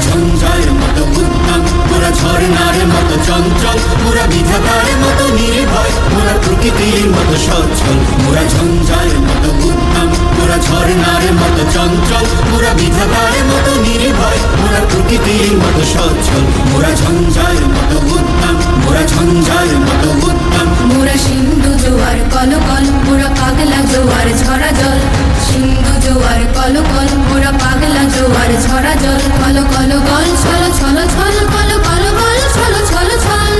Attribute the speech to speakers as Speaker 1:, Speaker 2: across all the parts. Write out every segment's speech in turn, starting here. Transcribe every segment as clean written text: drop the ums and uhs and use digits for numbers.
Speaker 1: ঝঞ্ঝার মতো উদ্দাম, মোরা ঝর্ণার মতো চঞ্চল, মোরা বিধাতার মতো নির্ভয়, মোরা প্রকৃতির মতো সচ্ছল। মোরা ঝঞ্ঝার মতো উদ্দাম, মোরা ঝর্ণার মতো চঞ্চল, মোরা বিধাতার মতো নির্ভয়, মোরা প্রকৃতির মতো সচ্ছল। মোরা ঝঞ্ঝার মতো উদ্দাম, মোরা ঝঞ্ঝার মতো উদ্দাম।
Speaker 2: মোরা সিন্ধু জোয়ার কলকল, মোরা পাগলা জোয়ার ঝরা জল। সিন্ধু জোয়ার কলকল, মোরা পাগলা জোয়ার ঝরা জল। কল কল গল ছল ছল ছল, কল কল গল ছল ছল ছল।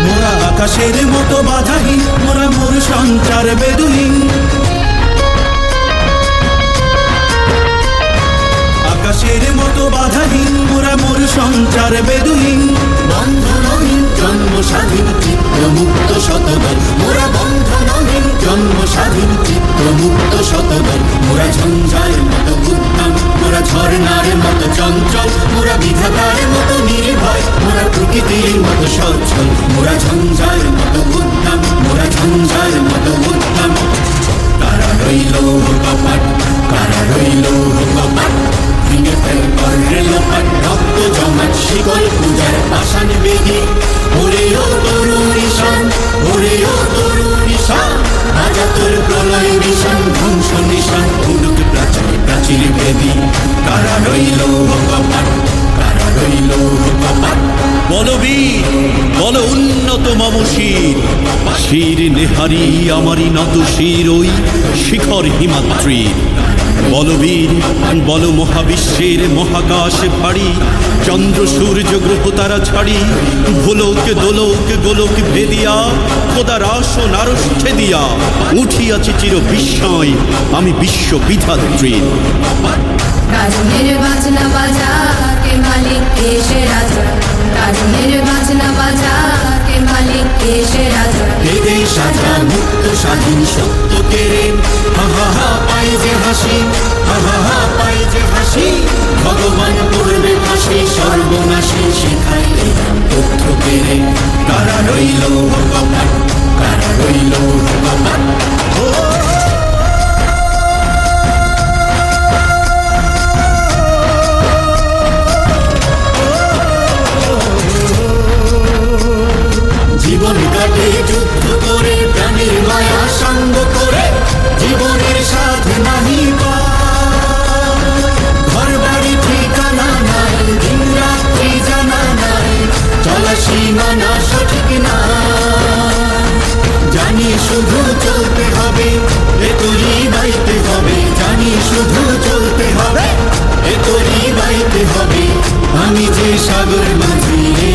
Speaker 1: মোরা আকাশের মতো বাধাহীন, মোরা মোর সঞ্চার বেদুহীন। আকাশের মতো বাধাহীন, মোরা মোর সঞ্চার বেদুহীন। বন্ধনহীন জন্ম স্বাধীন চিত্ত মুক্ত শতদল, মোরা বন্ধনহীন জন্ম স্বাধীন চিত্ত মুক্ত শতদল। মোরা ঝঞ্ঝার মতো উদ্দাম, মোরা ঝর্ণার মতো চঞ্চল, মোরা বিধাতার মতো নির্ভয়, মোরা প্রকৃতির মতো সচ্ছল। মোরা ঝঞ্ঝার মতো উদ্দাম, মোরা ঝঞ্ঝার মতো উদ্দাম। কারা রইল কপাট, কারা রইল কপাট, ভেঙে ফেল করলে লোপাট। রক্ত জমাট শিকল পূজার পাষাণ বেদি, ওরে ও তরুণ ঈশান, ওরে ও তরুণ ঈশান। রাজা তোর প্রলয় বিষাণ, ধ্বংস নিশান উলুক প্রাচীর প্রাচীর বেদি। কারা রইল কপাট, কারা রইল কপাট।
Speaker 3: বলবীর বল উন্নত মম শির, শির নেহারি আমারি নত শির ওই শিখর হিমাদ্রির। বলবীর বল মহাবিশ্বের মহাকাশ ভারী, চন্দ্র সূর্য গ্রহ তারা ছাড়ি। ভোলক দোলক গোলক ভেদিয়া, খোদার আসন আরশ ছেদিয়া। উঠিয়াছি চির বিস্ময় আমি বিশ্ব বিধাত্রীর।
Speaker 2: রাজনের বাজনা বাজা কে মালিক কে সে রাজা। রাজনের বাজনা বাজা কে মালিক কে সে রাজা।
Speaker 1: বেদে সাজা মুক্ত স্বাধীন সত্য কেড়ে, হা হা হা পাই যে হাসি, হা হা হা পাই যে হাসি। ভগবান করবে ফাঁসি সর্বনাশী, শেখাই তথ্য কেড়ে। কারা রইল কপাট, কারা রইল কপাট। জীবন কাটে যুদ্ধ করে, প্রাণের মায়া সাঙ্গ করে। জীবনের সাথে নাহি ঘর বাড়ি ঠিকানা নাই, দিন রাত্রি জানা নাই, চলা সীমানা সঠিক না। জানি শুধু চলতে হবে, এ তোরই বাইতে হবে। জানি শুধু চলতে হবে, এ তোরই বাইতে হবে। আমি যে সাগর মাঝি রে।